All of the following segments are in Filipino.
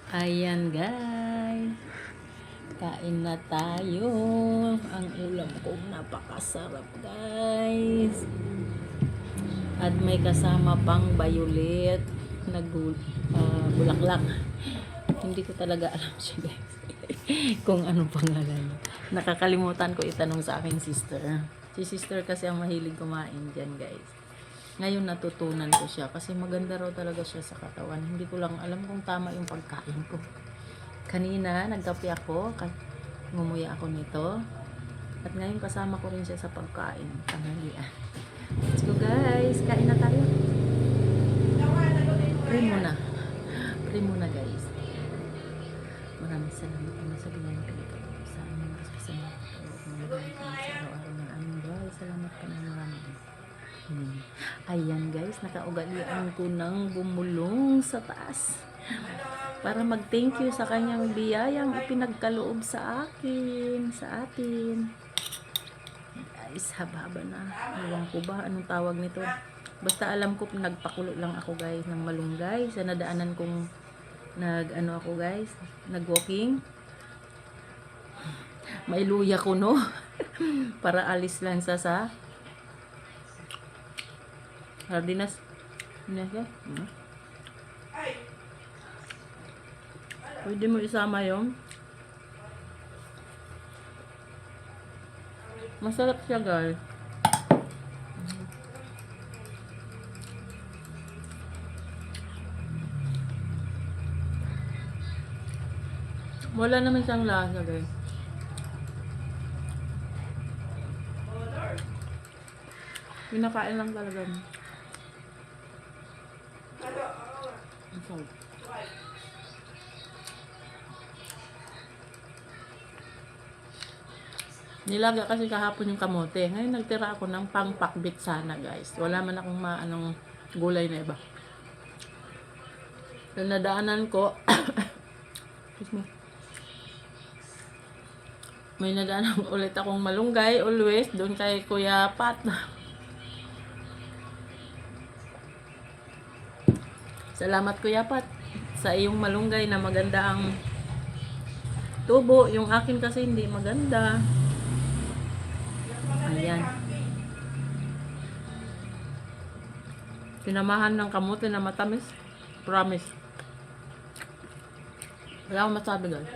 Ayan guys, kain na tayo. Ang ulam ko napakasarap guys. At may kasama pang violet na bulaklak. Hindi ko talaga alam siya guys. Kung anong pangalan. Nakakalimutan ko itanong sa aking sister. Si sister kasi ang mahilig kumain dyan guys. Ngayon natutunan ko siya kasi maganda raw talaga siya sa katawan. Hindi ko lang alam kung tama yung pagkain ko. Kanina nagkape ako, ngumuya ako nito. At ngayon kasama ko rin siya sa pagkain. Tanghalian. Let's go guys, kain na tayo. Pray muna. Pray muna guys. Maraming salamat po sa bigyan ko sa aming kasama. Sa araw-araw ng aming buhay. Salamat po na marami. Ayan guys, nakaugalian ko ng bumulong sa taas para mag-thank you sa kanyang biyayang ipinagkaloob sa akin, sa atin. Guys, haba-haba na. Ewan ko ba anong tawag nito. Basta alam ko nagpakulo lang ako guys ng malunggay sa nadaanan kong ako guys, nag-walking. May luya ko no para alis lang sa sardinas. Pwede mo isama yung masarap siya guys. Wala naman siyang lasa guys. Pinakain lang talaga. Nilaga kasi kahapon yung kamote. Ngayon nagtira ako ng pangpakbit sana guys. Wala man akong maanong gulay na iba. So, nadaanan ko may nadaanan ulit akong malunggay always doon kay Kuya Pat. Salamat Kuya Pat sa iyong malunggay na maganda ang tubo. Yung akin kasi hindi maganda. Ayan. Sinamahan ng kamote na matamis. Promise. Wala akong masabi guys.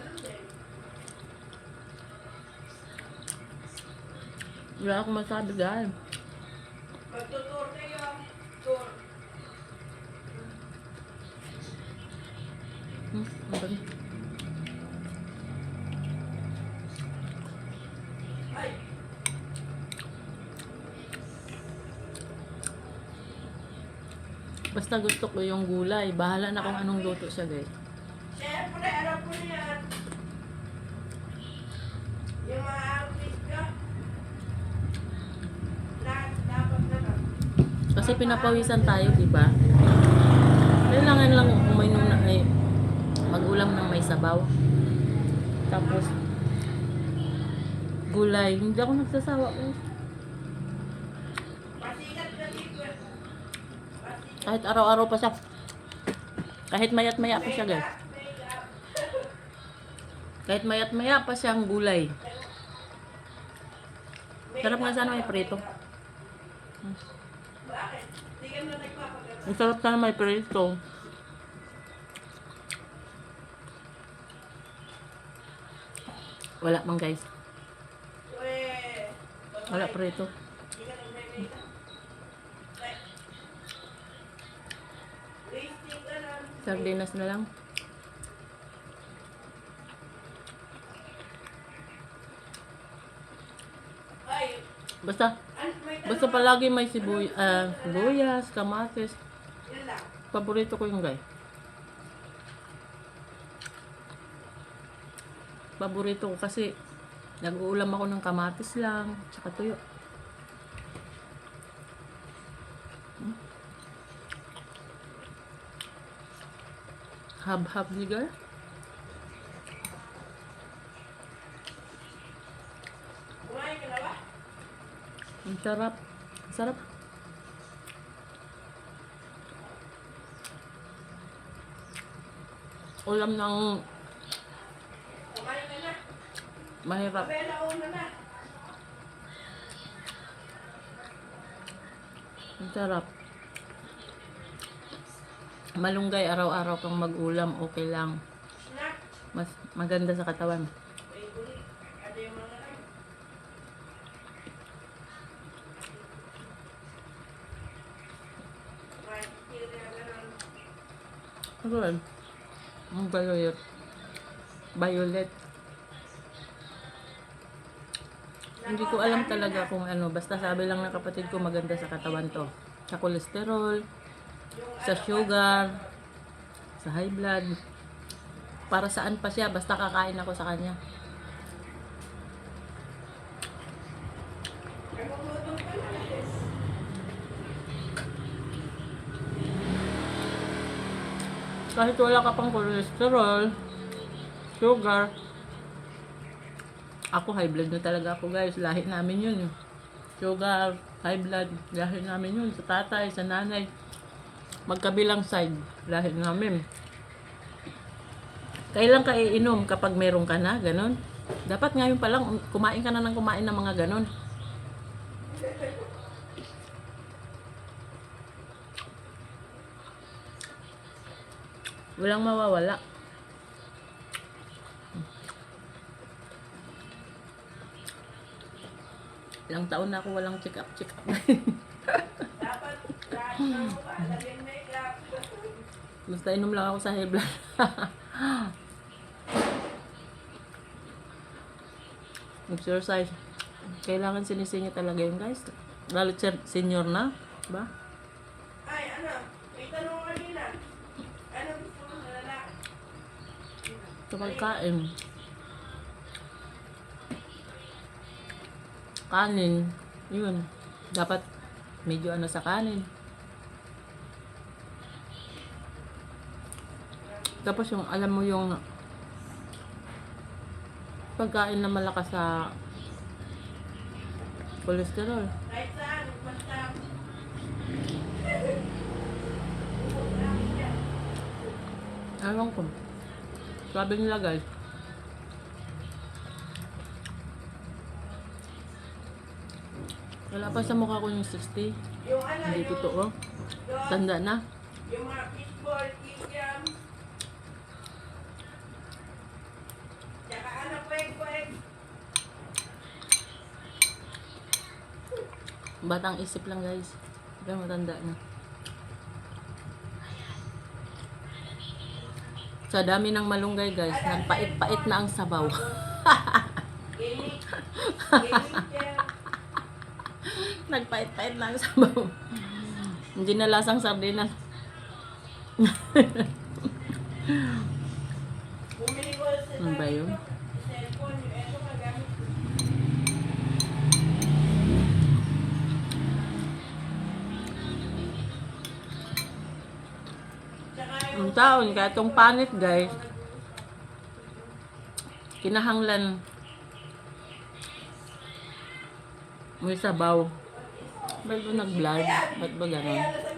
Wala akong masabi guys. Magtutur kayo. Tour. Ang basta gusto ko yung gulay. Bahala na kung anong luto siya guys. Siyempre, alam ko na yan. Yung mga artista, dapat na lang. Kasi pinapawisan tayo, diba? Kailangan lang uminom na mag-ulam ng may sabaw. Tapos gulay. Hindi ako nagsasawa guys. Pasikat na dito. Kahit araw-araw pa siya. Kahit mayat maya pa siya guys. Kahit mayat maya pa siyang gulay. Sarap nga sana may prito. Bakit? Hindi ka na nagpapagano. Ang sarap sana may prito. Wala man guys. Wala prito. Hindi ka nagme-make up. Wasting ka lang. Sardinas na lang. Ay, Basta may basta palagi may sibuyas, kamatis. yun lang. Paborito ko yung guys. Paborito ko kasi nag-uulam ako ng kamatis lang, tsaka tuyo. Hab-hab ni girl. Kumain ka na ba? Ang sarap. Ang sarap. ulam ng Kumain ka na. mahirap. Bella, una na. Ang sarap. Malunggay araw-araw kang mag-ulam, okay lang. Snack. Mas maganda sa katawan. Favorite. Ano yung mga ano? Criteria na lang. Ano yan? Ang violet. Violet. Hindi ko alam talaga kung ano. Basta sabi lang ng kapatid ko maganda sa katawan to. Sa kolesterol, sa sugar, sa high blood. Para saan pa siya. Basta kakain ako sa kanya. Ay, magluto ka na, Liz. Kahit wala ka pang cholesterol, sugar, ako high blood na talaga ako guys. Lahi namin yun. Sugar, high blood, lahi namin yun. Sa tatay, sa nanay. Magkabilang side, lahi namin. Kailan ka iinom kapag meron ka na, ganon? Dapat ngayon pa lang, kumain ka na ng kumain ng mga ganon. Walang mawawala. Ilang taon na ako walang check-up. Dapat, lahat na mo ba? Lagyan makeup. Basta inom lang ako sa high blood. Exercise. Kailangan sinisingit talaga yun guys. Lalo senior na. Ba? Ay, ano? May tanong ko kanina. Ano gusto mo sa lalaki? Sa pagkain. Kanin. Yun. Dapat medyo ano sa kanin. Tapos yung alam mo yung pagkain na malakas sa cholesterol. Kahit saan, basta. Ewan ko. Sabi nila guys. Wala pa sa mukha ko yung 60. Yung ano, Hindi yung, totoo. yung, Tanda na. yung mga fishball, kikiam. Tsaka ano, kwek-kwek. Batang isip lang guys. Kaya matanda na. Sa dami ng malunggay guys, nagpait-pait na ang sabaw. Gaming. Gaming chair. Nagpait-pait na ang sabaw. Hindi na lasang sardinas. Bumili ko sa Ano ba yun? cellphone, yung eto magamit ko. Tsaka yung Ang taon, kahit yung panit guys, kinahanglan may sabaw. Ba't ba nag-vlog? Ba't ba ganon? Kaya